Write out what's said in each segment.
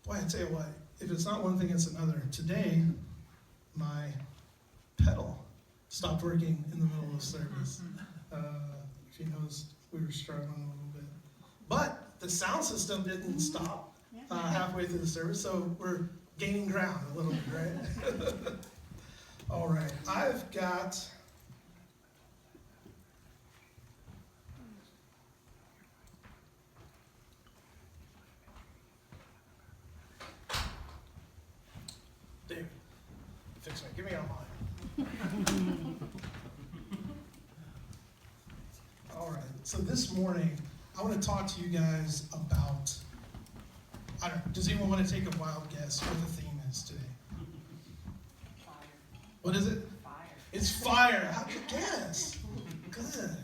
Boy, I tell you what, if it's not one thing, it's another. Today, my pedal stopped working in the middle of service. She knows we were struggling a little bit. But the sound system didn't stop halfway through the service, so we're gaining ground a little bit, right? All right, I've got... David, fix me. Give me online. All right. So this morning, I want to talk to you guys about, I don't know, does anyone want to take a wild guess what the theme is today? Fire. What is it? Fire. It's fire. How'd you guess? Good.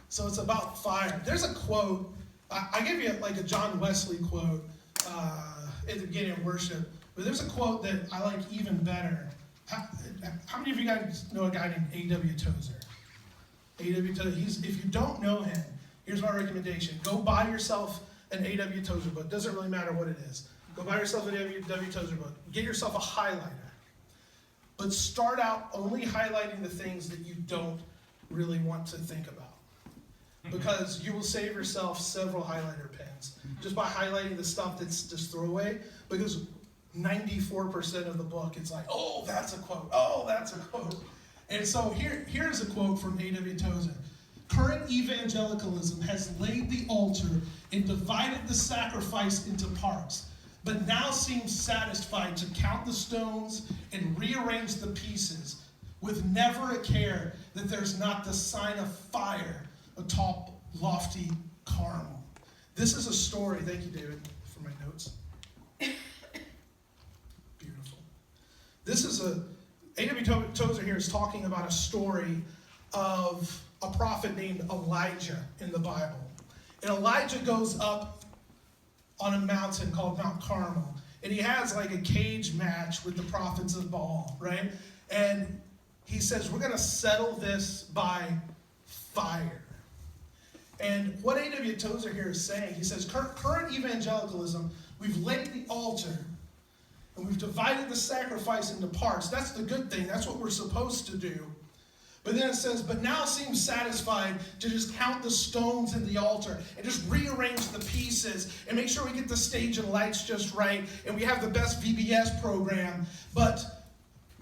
So it's about fire. There's a quote. I gave you like a John Wesley quote at the beginning of worship. But there's a quote that I like even better. How many of you guys know a guy named A.W. Tozer? A.W. Tozer. If you don't know him, here's my recommendation. Go buy yourself an A.W. Tozer book. Doesn't really matter what it is. Go buy yourself an A.W. Tozer book. Get yourself a highlighter. But start out only highlighting the things that you don't really want to think about. Because you will save yourself several highlighter pens just by highlighting the stuff that's just throwaway. Because 94% of the book, it's like, oh, that's a quote. Oh, that's a quote. And so here's a quote from A.W. Tozer. Current evangelicalism has laid the altar and divided the sacrifice into parts, but now seems satisfied to count the stones and rearrange the pieces with never a care that there's not the sign of fire atop lofty Carmel. This is a story, thank you, David, for my notes. Beautiful. This is A.W. Tozer here is talking about a story of a prophet named Elijah in the Bible. And Elijah goes up on a mountain called Mount Carmel. And he has like a cage match with the prophets of Baal, right? And he says, we're going to settle this by fire. And what A.W. Tozer here is saying, he says, current evangelicalism, we've laid the altar and we've divided the sacrifice into parts. That's the good thing. That's what we're supposed to do. But then it says, but now seems satisfied to just count the stones in the altar and just rearrange the pieces and make sure we get the stage and lights just right and we have the best VBS program. But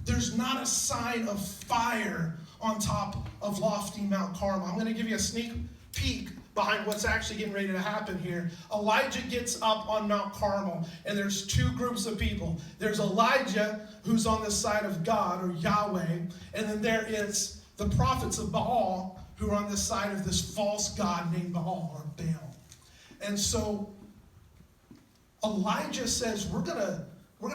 there's not a sign of fire on top of lofty Mount Carmel. I'm going to give you a sneak peek behind what's actually getting ready to happen here. Elijah gets up on Mount Carmel, and there's two groups of people. There's Elijah, who's on the side of God, or Yahweh, and then there is the prophets of Baal, who are on the side of this false god named Baal, or Baal. And so Elijah says, we're gonna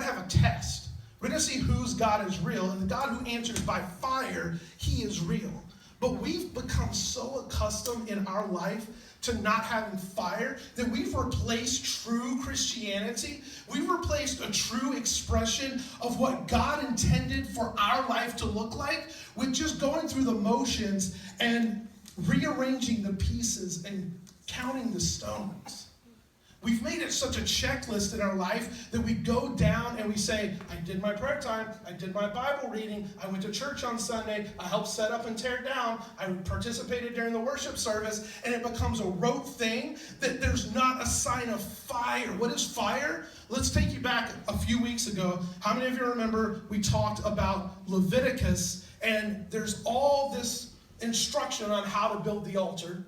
have a test. We're going to see whose God is real, and the God who answers by fire, he is real. But we've become so accustomed in our life to not having fire that we've replaced true Christianity. We've replaced a true expression of what God intended for our life to look like with just going through the motions and rearranging the pieces and counting the stones. We've made it such a checklist in our life that we go down and we say, I did my prayer time, I did my Bible reading, I went to church on Sunday, I helped set up and tear down, I participated during the worship service, and it becomes a rote thing that there's not a sign of fire. What is fire? Let's take you back a few weeks ago. How many of you remember we talked about Leviticus, and there's all this instruction on how to build the altar.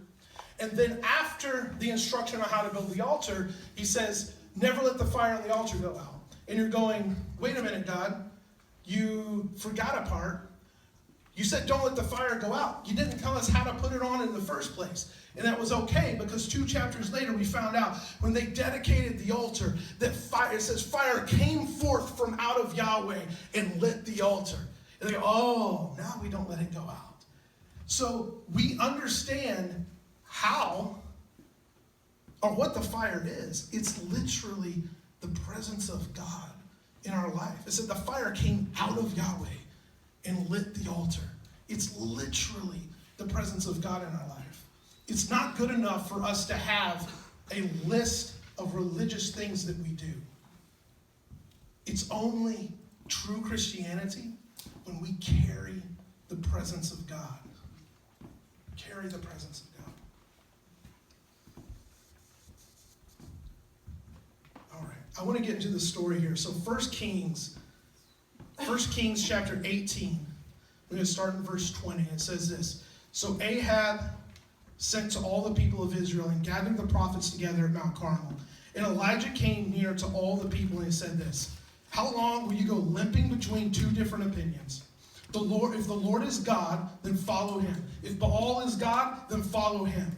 And then after the instruction on how to build the altar, he says, never let the fire on the altar go out. And you're going, wait a minute, God, you forgot a part. You said don't let the fire go out. You didn't tell us how to put it on in the first place. And that was okay, because 2 chapters later we found out when they dedicated the altar that fire, it says fire came forth from out of Yahweh and lit the altar. And they go, oh, now we don't let it go out. So we understand how or what the fire is. It's literally the presence of God in our life. It said the fire came out of Yahweh and lit the altar. It's literally the presence of God in our life. It's not good enough for us to have a list of religious things that we do. It's only true Christianity when we carry the presence of God. Carry the presence of God. All right, I want to get into the story here. So 1 Kings chapter 18. We're going to start in verse 20. It says this. So Ahab sent to all the people of Israel and gathered the prophets together at Mount Carmel. And Elijah came near to all the people and he said this. How long will you go limping between two different opinions? If the Lord is God, then follow him. If Baal is God, then follow him.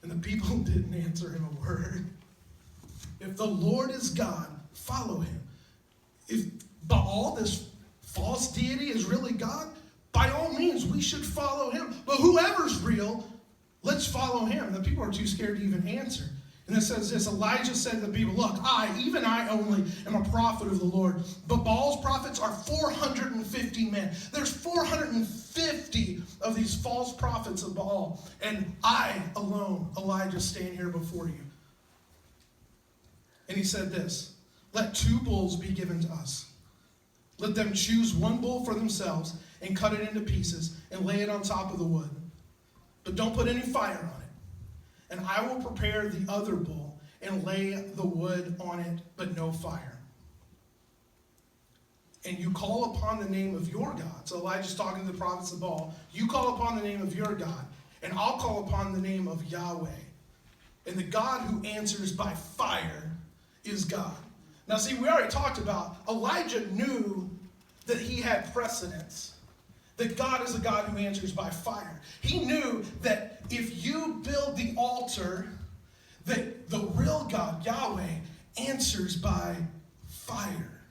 And the people didn't answer him a word. If the Lord is God, follow him. If Baal, this false deity, is really God, by all means, we should follow him. But whoever's real, let's follow him. And the people are too scared to even answer. And it says this, Elijah said to the people, look, even I only am a prophet of the Lord, but Baal's prophets are 450 men. There's 450 of these false prophets of Baal, and I alone, Elijah, stand here before you. And he said this, let 2 bulls be given to us. Let them choose 1 bull for themselves and cut it into pieces and lay it on top of the wood. But don't put any fire on it. And I will prepare the other bull and lay the wood on it, but no fire. And you call upon the name of your God. So Elijah's talking to the prophets of Baal. You call upon the name of your God, and I'll call upon the name of Yahweh. And the God who answers by fire is God. Now see, we already talked about Elijah knew that he had precedence. That God is a God who answers by fire. He knew that if you build the altar, that the real God, Yahweh, answers by fire.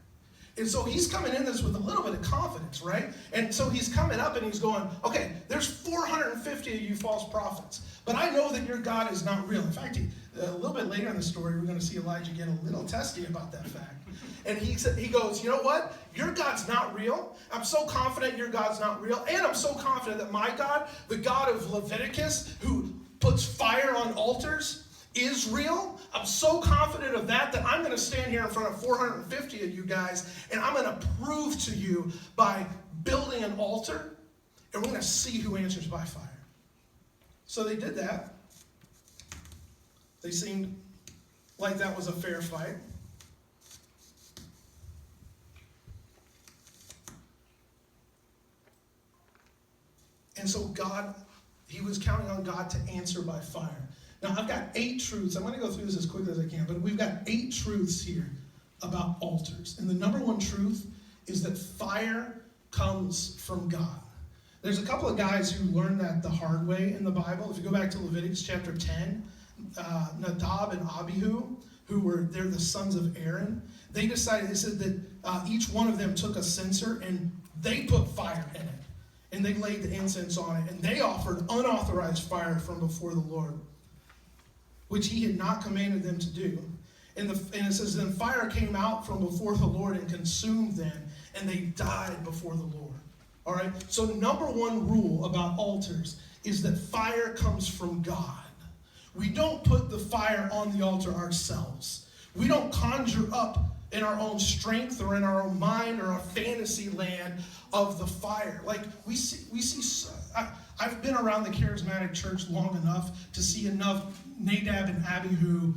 And so he's coming in this with a little bit of confidence, right? And so he's coming up and he's going, okay, there's 450 of you false prophets, but I know that your God is not real. In fact, a little bit later in the story, we're going to see Elijah get a little testy about that fact. And he goes, you know what? Your God's not real. I'm so confident your God's not real. And I'm so confident that my God, the God of Leviticus, who puts fire on altars, is real. I'm so confident of that I'm going to stand here in front of 450 of you guys, and I'm going to prove to you by building an altar, and we're going to see who answers by fire. So they did that. They seemed like that was a fair fight. And so he was counting on God to answer by fire. Now, I've got 8 truths. I'm going to go through this as quickly as I can, but we've got 8 truths here about altars. And the number 1 truth is that fire comes from God. There's a couple of guys who learned that the hard way in the Bible. If you go back to Leviticus chapter 10, Nadab and Abihu, they're the sons of Aaron, they said that each one of them took a censer and they put fire in it. And they laid the incense on it, and they offered unauthorized fire from before the Lord, which he had not commanded them to do. And it says, then fire came out from before the Lord and consumed them, and they died before the Lord. All right? So number 1 rule about altars is that fire comes from God. We don't put the fire on the altar ourselves. We don't conjure up in our own strength or in our own mind or a fantasy land of the fire. Like we see. I've been around the charismatic church long enough to see enough Nadab and Abihu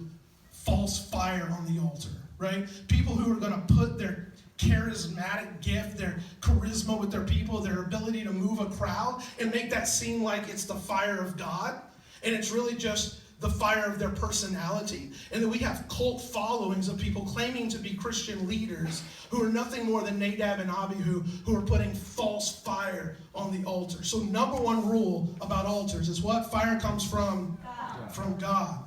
false fire on the altar, right? People who are going to put their charismatic gift, their charisma with their people, their ability to move a crowd, and make that seem like it's the fire of God, and it's really just the fire of their personality. And then we have cult followings of people claiming to be Christian leaders who are nothing more than Nadab and Abihu, who are putting false fire on the altar. So number 1 rule about altars is what? Fire comes from God. From God.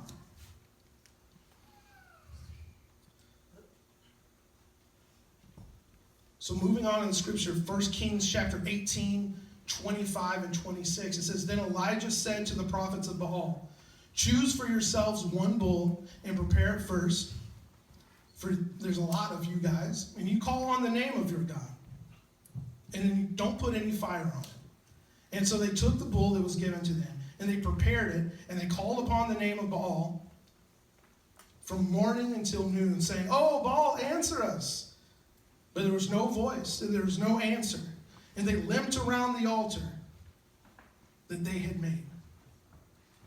So moving on in the scripture, 1 Kings chapter 18, 25 and 26, it says, then Elijah said to the prophets of Baal, choose for yourselves 1 bull and prepare it first, for there's a lot of you guys, and you call on the name of your God. And then you don't put any fire on it. And so they took the bull that was given to them, and they prepared it, and they called upon the name of Baal from morning until noon, saying, oh, Baal, answer us. But there was no voice, and there was no answer. And they limped around the altar that they had made.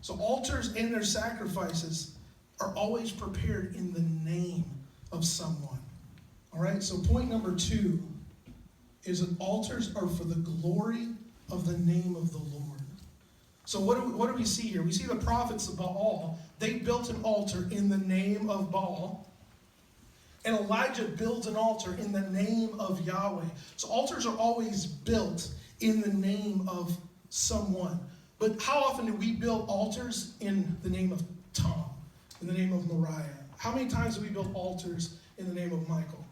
So altars and their sacrifices are always prepared in the name of someone. All right, so point number 2 is that altars are for the glory of the name of the Lord. So what do we see here? We see the prophets of Baal. They built an altar in the name of Baal. And Elijah builds an altar in the name of Yahweh. So altars are always built in the name of someone. But how often do we build altars in the name of Tom, in the name of Mariah? How many times do we build altars in the name of Michael?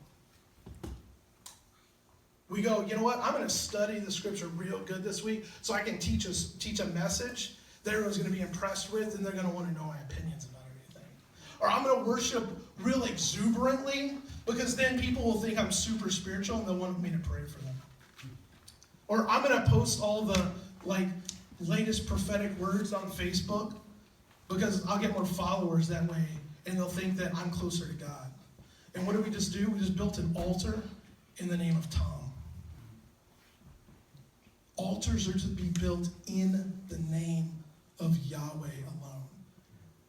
We go, you know what? I'm going to study the scripture real good this week so I can teach a message that everyone's going to be impressed with, and they're going to want to know my opinions about everything. Or I'm going to worship real exuberantly because then people will think I'm super spiritual and they'll want me to pray for them. Or I'm going to post all the latest prophetic words on Facebook because I'll get more followers that way, and they'll think that I'm closer to God. And what did we just do? We just built an altar in the name of Tom. Altars are to be built in the name of Yahweh alone.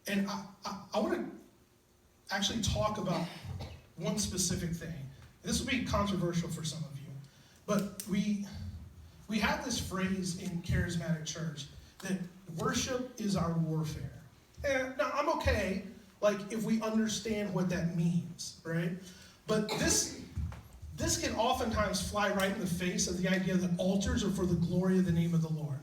And I want to actually talk about one specific thing. This will be controversial for some of you, but we have this phrase in charismatic church that worship is our warfare. And now I'm okay, if we understand what that means, right? But this can oftentimes fly right in the face of the idea that altars are for the glory of the name of the Lord,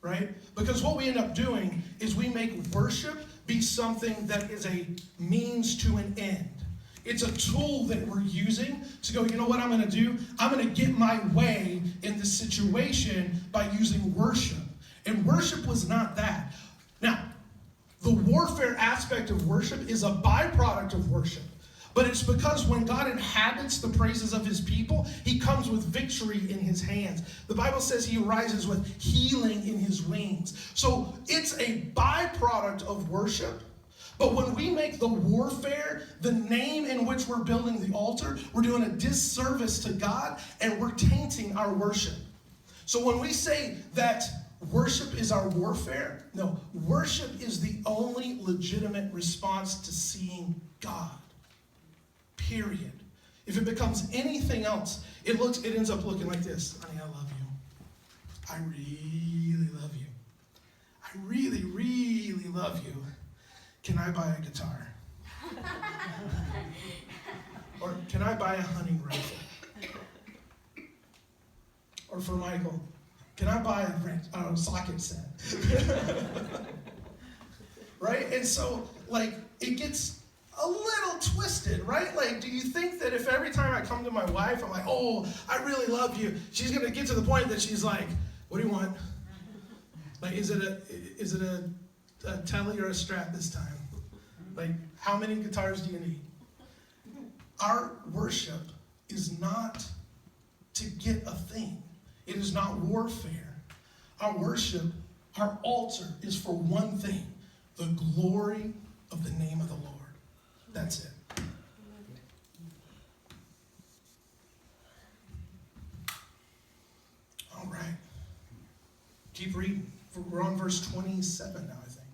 right? Because what we end up doing is we make worship be something that is a means to an end. It's a tool that we're using to go, you know what I'm going to do? I'm going to get my way in this situation by using worship. And worship was not that. Now, the warfare aspect of worship is a byproduct of worship. But it's because when God inhabits the praises of his people, he comes with victory in his hands. The Bible says he rises with healing in his wings. So it's a byproduct of worship. But when we make the warfare the name in which we're building the altar, we're doing a disservice to God and we're tainting our worship. So when we say that worship is our warfare, no, worship is the only legitimate response to seeing God. Period. If it becomes anything else, it ends up looking like this. Honey, I love you. I really love you. I really, really love you. Can I buy a guitar? Or can I buy a hunting rifle? Or for Michael, can I buy a socket set? Right? And so, it gets a little twisted, right? Do you think that if every time I come to my wife, I'm like, oh, I really love you, she's going to get to the point that she's like, what do you want? Is it a telly or a Strat this time? How many guitars do you need? Our worship is not to get a thing. It is not warfare. Our worship, our altar is for one thing, the glory of the name of the Lord. That's it. All right. Keep reading. We're on verse 27 now, I think.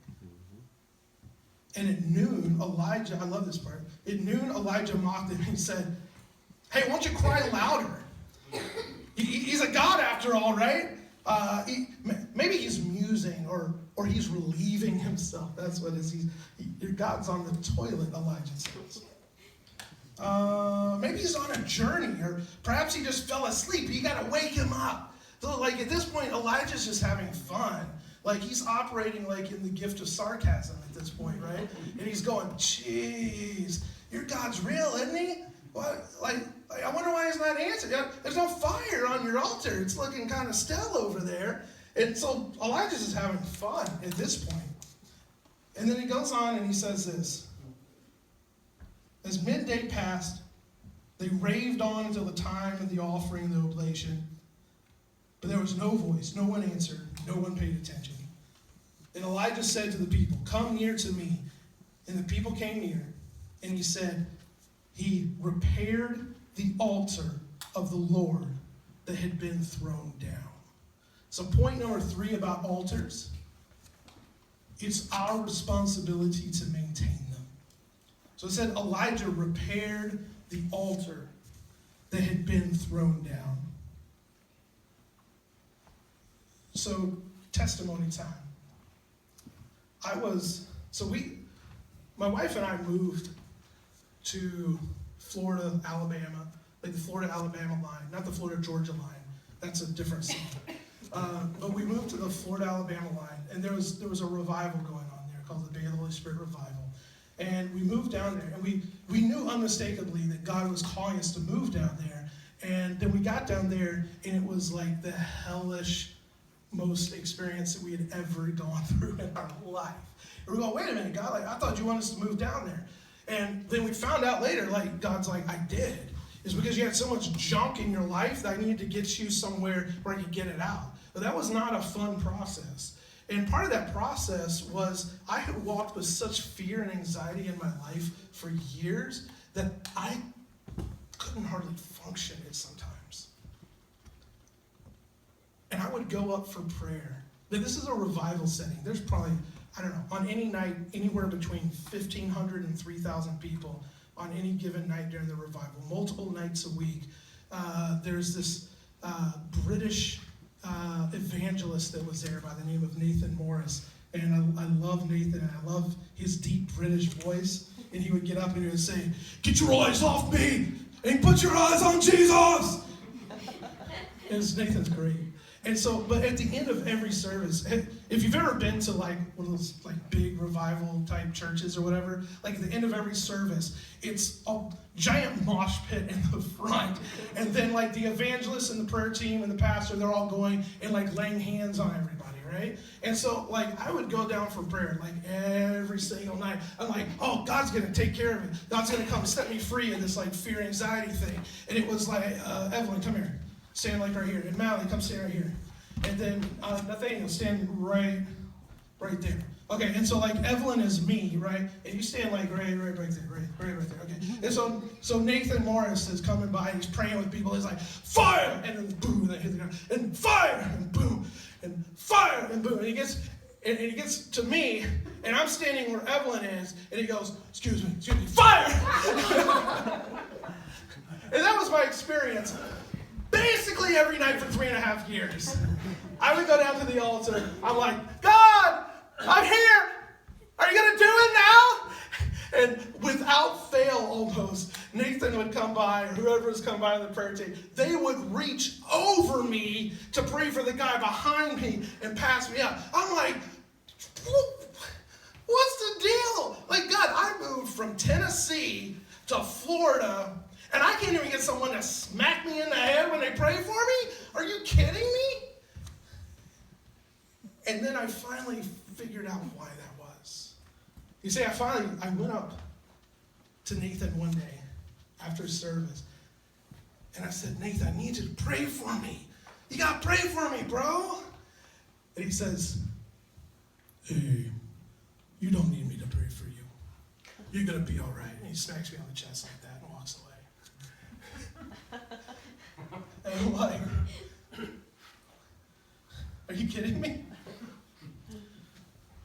And at noon, Elijah, I love this part. At noon, Elijah mocked him and said, hey, why don't you cry louder? He's a god after all, right? Maybe he's musing or he's relieving himself. That's what it is. Your God's on the toilet, Elijah says. Maybe he's on a journey, or perhaps he just fell asleep. You got to wake him up. So, at this point, Elijah's just having fun. He's operating in the gift of sarcasm at this point, right? And he's going, "Jeez, your God's real, isn't he? What? I wonder why he's not answering. There's no fire on your altar. It's looking kind of still over there." And so Elijah's just having fun at this point. And then he goes on and he says this. As midday passed, they raved on until the time of the offering of the oblation. But there was no voice, no one answered, no one paid attention. And Elijah said to the people, "Come near to me." And the people came near. And he said, he repaired the altar of the Lord that had been thrown down. So point number 3 about altars, it's our responsibility to maintain them. So it said Elijah repaired the altar that had been thrown down. So testimony time. My wife and I moved to Florida, Alabama, like the Florida-Alabama line, not the Florida-Georgia line. That's a different song. But we moved to the Florida-Alabama line, and there was a revival going on there called the Day of the Holy Spirit Revival. And we moved down there, and we knew unmistakably that God was calling us to move down there. And then we got down there, and it was like the hellish most experience that we had ever gone through in our life. And we're going, wait a minute, God, like I thought you wanted us to move down there. And then we found out later, like God's like, I did. It's because you had so much junk in your life that I needed to get you somewhere where I could get it out. But that was not a fun process. And part of that process was I had walked with such fear and anxiety in my life for years that I couldn't hardly function it sometimes. And I would go up for prayer. Now, this is a revival setting. There's probably, I don't know, on any night, anywhere between 1,500 and 3,000 people on any given night during the revival, multiple nights a week. There's this British evangelist that was there by the name of Nathan Morris. And I love Nathan, and I love his deep British voice. And he would get up and he would say, get your eyes off me and put your eyes on Jesus. And Nathan's great. And so, but at the end of every service, if you've ever been to like one of those like big revival type churches or whatever, like at the end of every service, it's a giant mosh pit in the front. And then like the evangelist and the prayer team and the pastor, they're all going and like laying hands on everybody, right? And so like I would go down for prayer like every single night. I'm like, oh, God's going to take care of it. God's going to come set me free of this like fear, anxiety thing. And it was like, Evelyn, come here. Stand like right here. And Mally, come stand right here. And then Nathaniel, stand right there. Okay, and so like Evelyn is me, right? And you stand like right there, right there. Okay. And so Nathan Morris is coming by and he's praying with people. He's like, fire! And then boom, they hit the ground. And fire! And boom. And fire! And boom. And he gets to me, and I'm standing where Evelyn is, and he goes, excuse me, fire! And that was my experience. Basically every night for 3.5 years. I would go down to the altar. I'm like, God, I'm here. Are you going to do it now? And without fail almost, Nathan would come by, or whoever was come by on the prayer team, they would reach over me to pray for the guy behind me and pass me up. I'm like, what's the deal? Like, God, I moved from Tennessee to Florida, and I can't even get someone to smack me in the head when they pray for me? Are you kidding me? And then I finally figured out why that was. You see, I went up to Nathan one day after service, and I said, Nathan, I need you to pray for me. You got to pray for me, bro. And he says, hey, you don't need me to pray for you. You're going to be all right. And he smacks me on the chest like that and walks away. And I'm like, are you kidding me?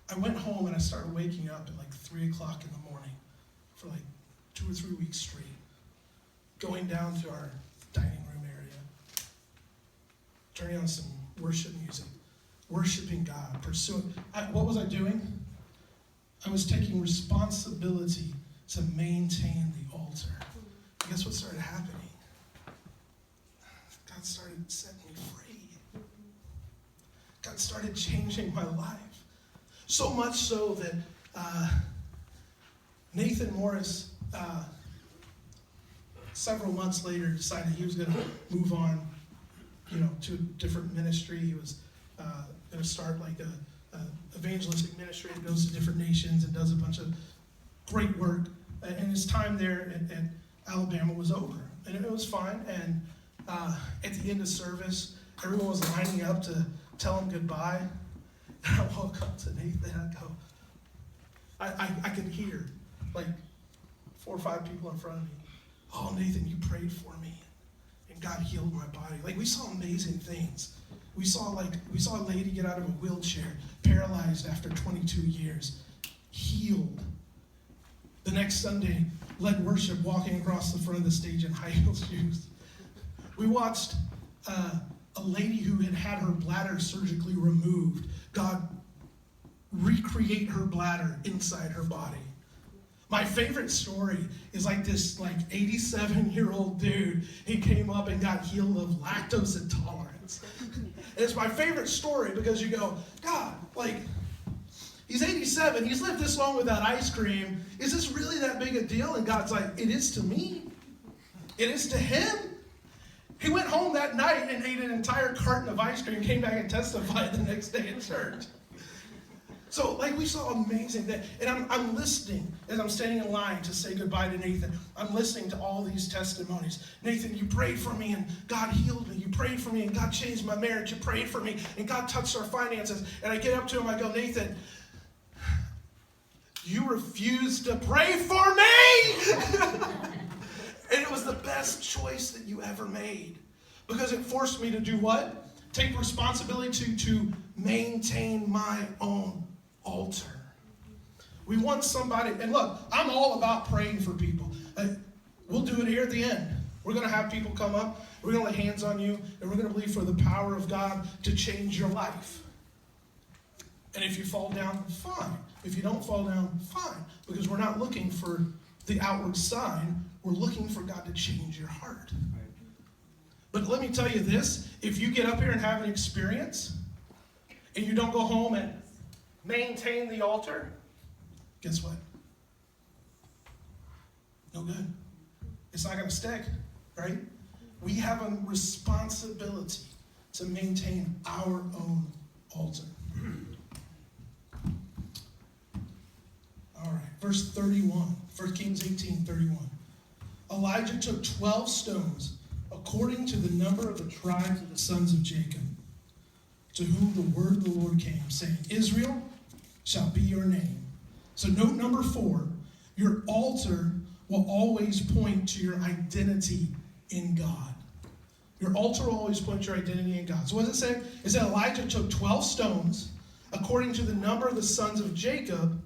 I went home and I started waking up at like 3 o'clock in the morning for like 2 or 3 weeks straight, going down to our dining room area, turning on some worship music, worshiping God, pursuing. What was I doing? I was taking responsibility to maintain the altar. And guess what started happening? God started setting me free. God started changing my life. So much so that Nathan Morris, several months later, decided he was going to move on, to a different ministry. He was going to start like a evangelistic ministry that goes to different nations and does a bunch of great work. And his time there at Alabama was over, and it was fine. And at the end of service, everyone was lining up to tell him goodbye. And I woke up to Nathan and I go, I could hear like 4 or 5 people in front of me. oh, Nathan, you prayed for me, and God healed my body. Like, we saw amazing things. We saw a lady get out of a wheelchair, paralyzed after 22 years, healed. The next Sunday, led worship walking across the front of the stage in high heel shoes. We watched a lady who had had her bladder surgically removed, God recreate her bladder inside her body. My favorite story is this 87-year-old dude. He came up and got healed of lactose intolerance. And it's my favorite story because you go, God, he's 87. He's lived this long without ice cream. Is this really that big a deal? And God's like, it is to me. It is to him. He went home that night and ate an entire carton of ice cream, came back and testified the next day in church. So, we saw amazing things. And I'm listening as I'm standing in line to say goodbye to Nathan. I'm listening to all these testimonies. Nathan, you prayed for me and God healed me. You prayed for me and God changed my marriage. You prayed for me and God touched our finances. And I get up to him, I go, Nathan, you refused to pray for me! And it was the best choice that you ever made. Because it forced me to do what? Take responsibility to maintain my own altar. We want somebody, and look, I'm all about praying for people. We'll do it here at the end. We're going to have people come up, we're going to lay hands on you, and we're going to believe for the power of God to change your life. And if you fall down, fine. If you don't fall down, fine. Because we're not looking for the outward sign, we're looking for God to change your heart. But let me tell you this, if you get up here and have an experience, and you don't go home and maintain the altar, guess what? No good. It's not going to stick, right? We have a responsibility to maintain our own altar. All right, verse 31, 1 Kings 18:31. Elijah took 12 stones according to the number of the tribes of the sons of Jacob, to whom the word of the Lord came, saying, Israel shall be your name. So note number 4, your altar will always point to your identity in God. Your altar will always point to your identity in God. So what does it say? It said Elijah took 12 stones according to the number of the sons of Jacob,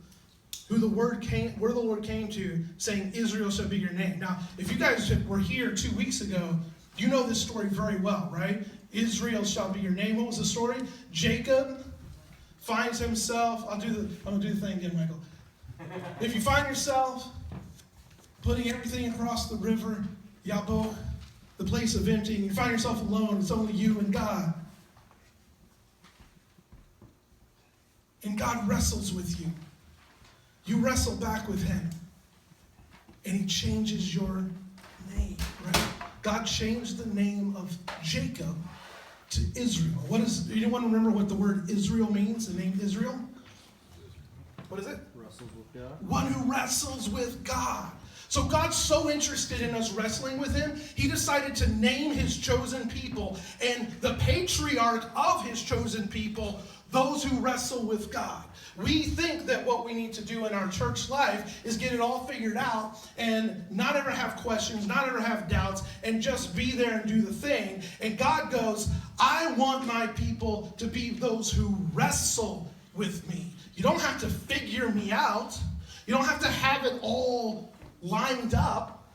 where the Lord came to, saying, Israel shall be your name. Now, if you guys were here 2 weeks ago, you know this story very well, right? Israel shall be your name. What was the story? Jacob finds himself, I'm going to do the thing again, Michael. If you find yourself putting everything across the river, Yabok, the place of emptying, you find yourself alone, it's only you and God. And God wrestles with you. You wrestle back with him. And he changes your name, right? God changed the name of Jacob to Israel. Anyone remember what the word Israel means, the name Israel? What is it? Wrestles with God. One who wrestles with God. So God's so interested in us wrestling with him, he decided to name his chosen people and the patriarch of his chosen people, those who wrestle with God. We think that what we need to do in our church life is get it all figured out and not ever have questions, not ever have doubts, and just be there and do the thing. And God goes, I want my people to be those who wrestle with me. You don't have to figure me out. You don't have to have it all lined up,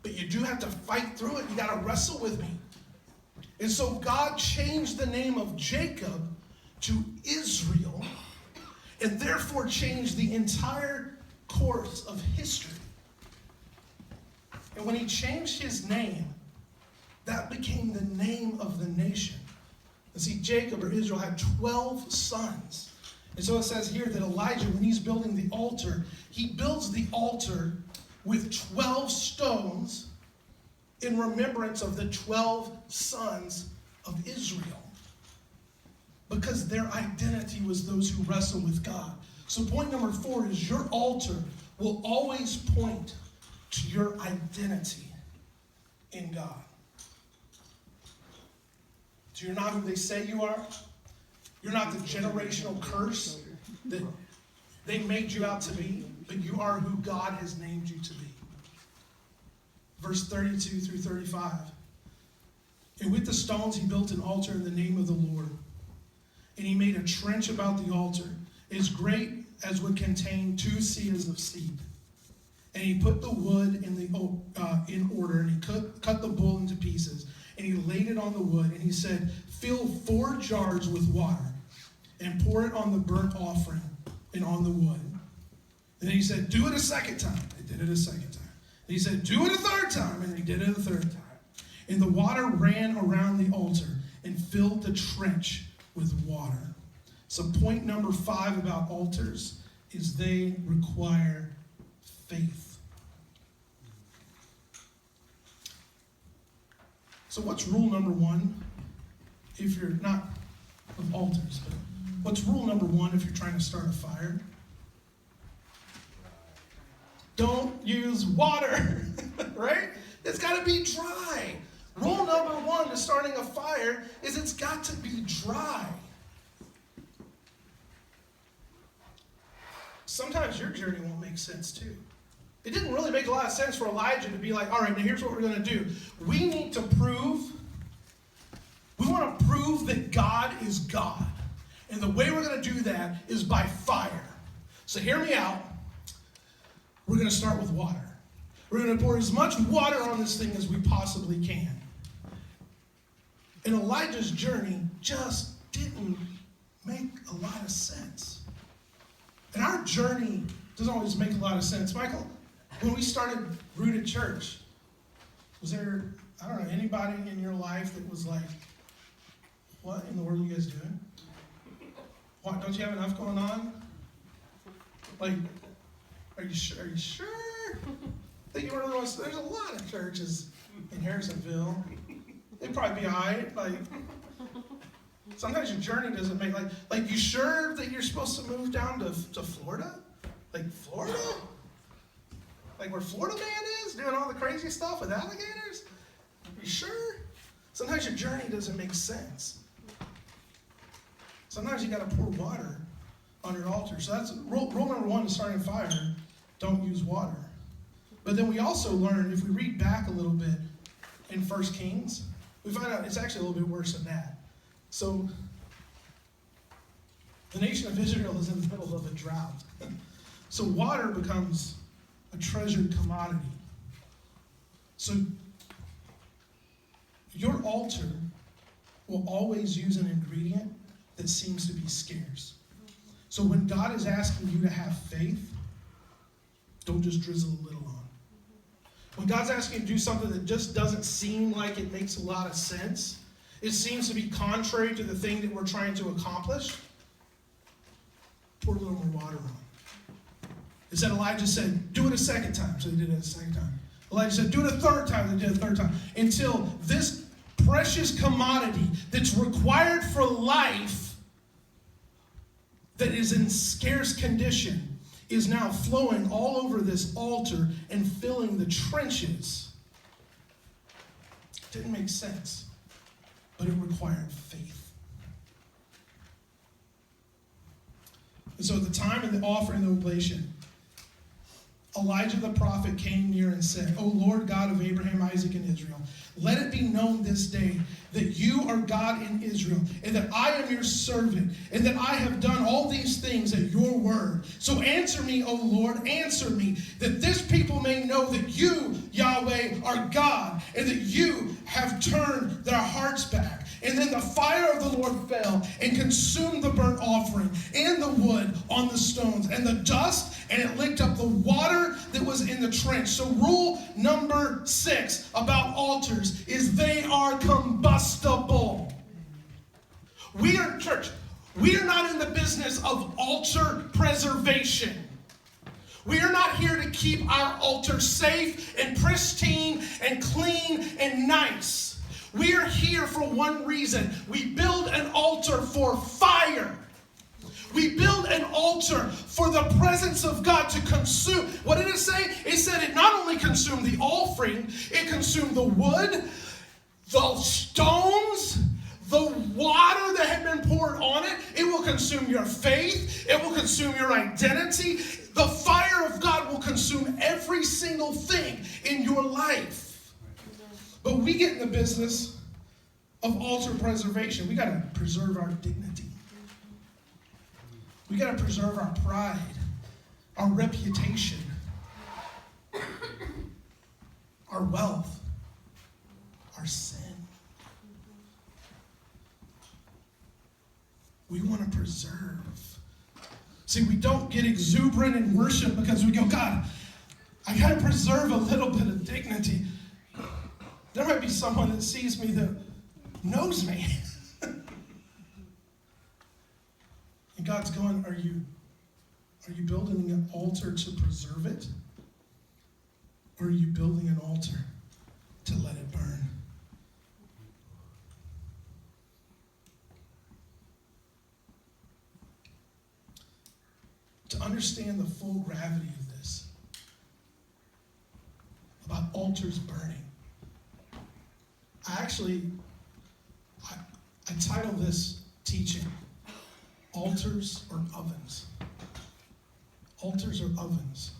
but you do have to fight through it. You got to wrestle with me. And so God changed the name of Jacob to Israel, and therefore changed the entire course of history. And when he changed his name, that became the name of the nation. And see, Jacob or Israel had 12 sons. And so it says here that Elijah, when he's building the altar, he builds the altar with 12 stones in remembrance of the 12 sons of Israel. Because their identity was those who wrestle with God. So point number 4 is your altar will always point to your identity in God. So you're not who they say you are. You're not the generational curse that they made you out to be, but you are who God has named you to be. verse 32 through 35. And with the stones he built an altar in the name of the Lord. And he made a trench about the altar, as great as would contain 2 seahs of seed. And he put the wood in order, and he cut the bull into pieces. And he laid it on the wood, and he said, fill 4 jars with water, and pour it on the burnt offering and on the wood. Then he said, do it a second time. They did it a second time. And he said, do it a third time. And they did it a third time. And the water ran around the altar and filled the trench with water. So point number 5 about altars is they require faith. So what's rule number 1 if you're not of altars, but what's rule number 1 if you're trying to start a fire? Don't use water, right? It's got to be dry. Rule number 1 to starting a fire is it's got to be dry. Sometimes your journey won't make sense too. It didn't really make a lot of sense for Elijah to be like, all right, now here's what we're going to do. We want to prove that God is God. And the way we're going to do that is by fire. So hear me out. We're going to start with water. We're going to pour as much water on this thing as we possibly can. And Elijah's journey just didn't make a lot of sense. And our journey doesn't always make a lot of sense. Michael, when we started Rooted Church, was there, I don't know, anybody in your life that was like, what in the world are you guys doing? What, don't you have enough going on? Like, are you sure? That you really want to, there's a lot of churches in Harrisonville. They'd probably be all right. Like, sometimes your journey doesn't make, like you sure that you're supposed to move down to Florida? Like Florida? Like where Florida Man is, doing all the crazy stuff with alligators? Are you sure? Sometimes your journey doesn't make sense. Sometimes you got to pour water on your altar. So that's rule number 1 to starting a fire. Don't use water. But then we also learn, if we read back a little bit in 1 Kings, we find out it's actually a little bit worse than that. So the nation of Israel is in the middle of a drought. So water becomes a treasured commodity. So your altar will always use an ingredient that seems to be scarce. So when God is asking you to have faith, don't just drizzle a little on. When God's asking you to do something that just doesn't seem like it makes a lot of sense, it seems to be contrary to the thing that we're trying to accomplish, pour a little more water on. It said Elijah said, do it a second time. So they did it a second time. Elijah said, do it a third time. They did it a third time. Until this precious commodity that's required for life, that is in scarce condition, is now flowing all over this altar and filling the trenches. It didn't make sense, but it required faith. And so at the time of the offering of the oblation, Elijah the prophet came near and said, O Lord God of Abraham, Isaac, and Israel, let it be known this day that you are God in Israel, and that I am your servant, and that I have done all these things at your word. So answer me, O Lord, answer me, that this people may know that you, Yahweh, are God, and that you have turned their hearts back. And then the fire of the Lord fell and consumed the burnt offering and the wood on the stones and the dust, and it licked up the water that was in the trench. So rule number 6 about altars is they are combustible. We are, church, we are not in the business of altar preservation. We are not here to keep our altar safe and pristine and clean and nice. We are here for one reason. We build an altar for fire. We build an altar for the presence of God to consume. What did it say? It said it not only consumed the offering, it consumed the wood, the stones, the water that had been poured on it. It will consume your faith. It will consume your identity. The fire of God will consume every single thing in your life. But we get in the business of altar preservation. We got to preserve our dignity. We got to preserve our pride, our reputation, our wealth, our sin. We want to preserve. See, we don't get exuberant in worship because we go, God, I got to preserve a little bit of dignity. There might be someone that sees me that knows me. And God's going, are you building an altar to preserve it? Or are you building an altar to let it burn? To understand the full gravity of this, about altars burning, I title this teaching, Altars or Ovens. Altars or ovens.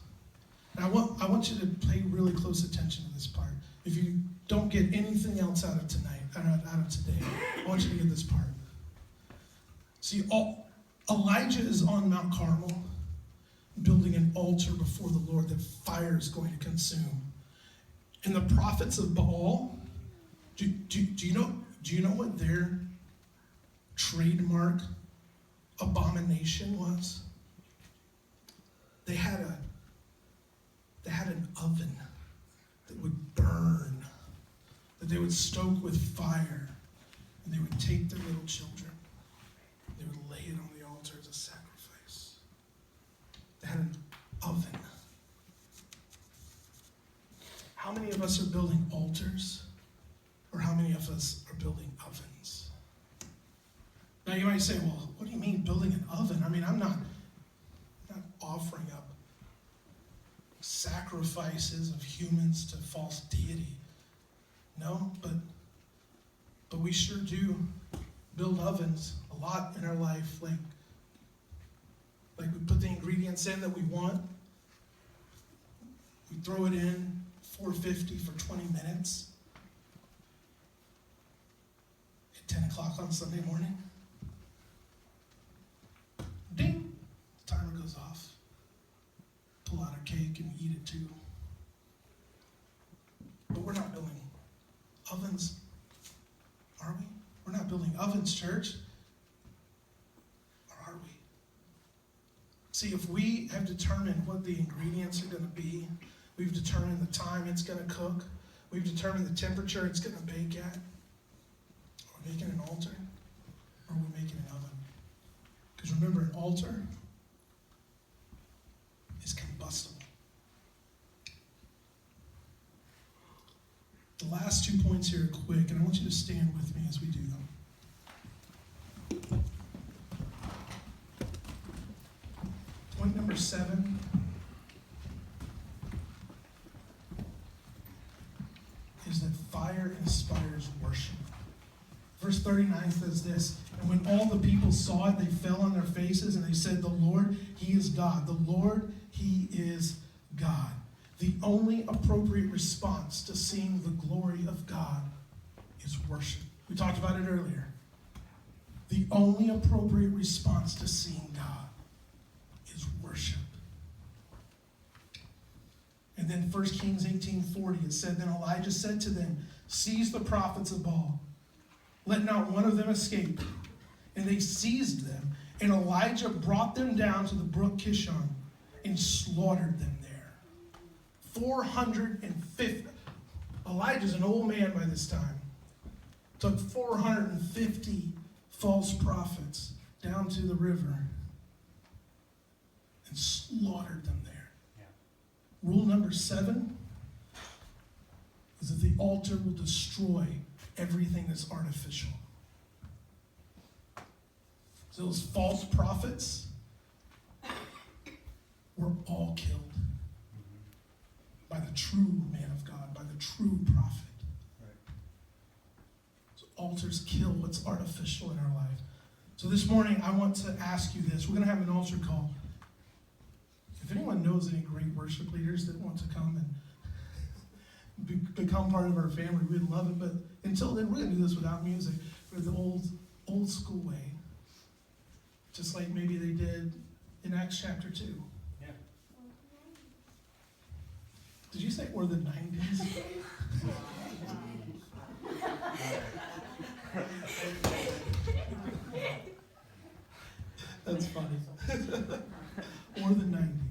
And I want you to pay really close attention to this part. If you don't get anything else out of tonight, out of today, I want you to get this part. See, Elijah is on Mount Carmel, building an altar before the Lord that fire is going to consume. And the prophets of Baal, do you know what their trademark abomination was? They had an oven that would burn, that they would stoke with fire, and they would take their little children, they would lay it on the altar as a sacrifice. They had an oven. How many of us are building altars, or how many of us are building ovens? Now you might say, well, what do you mean building an oven? I mean, I'm not offering up sacrifices of humans to false deity. No, but we sure do build ovens a lot in our life. Like we put the ingredients in that we want. We throw it in, 450 for 20 minutes. At 10 o'clock on Sunday morning. Ding! The timer goes off. Pull out our cake and eat it too. But we're not building ovens, are we? We're not building ovens, church. Or are we? See, if we have determined what the ingredients are going to be, we've determined the time it's going to cook, we've determined the temperature it's going to bake at, are we making an altar, or are we making an oven? Because remember, an altar is combustible. The last 2 points here are quick, and I want you to stand with me as we do them. Point number 7 is that fire inspires worship. Verse 39 says this, and when all the people saw it, they fell on their faces, and they said, the Lord, He is God. The Lord, He is God. The only appropriate response to seeing the glory of God is worship. We talked about it earlier. The only appropriate response to seeing God is worship. And then 1 Kings 18:40, it said, then Elijah said to them, seize the prophets of Baal. Let not one of them escape. And they seized them, and Elijah brought them down to the brook Kishon and slaughtered them there. 450. Elijah's an old man by this time. Took 450 false prophets down to the river and slaughtered them there. Yeah. Rule number 7 is that the altar will destroy everything that's artificial. So those false prophets were all killed by the true man of God, by the true prophet. Right. So altars kill what's artificial in our life. So this morning, I want to ask you this. We're going to have an altar call. If anyone knows any great worship leaders that want to come and become part of our family, we'd love it. But until then, we're gonna do this without music, with the old school way, just like maybe they did in Acts chapter 2. Yeah. Did you say or the 90s? That's funny. Or the 90s.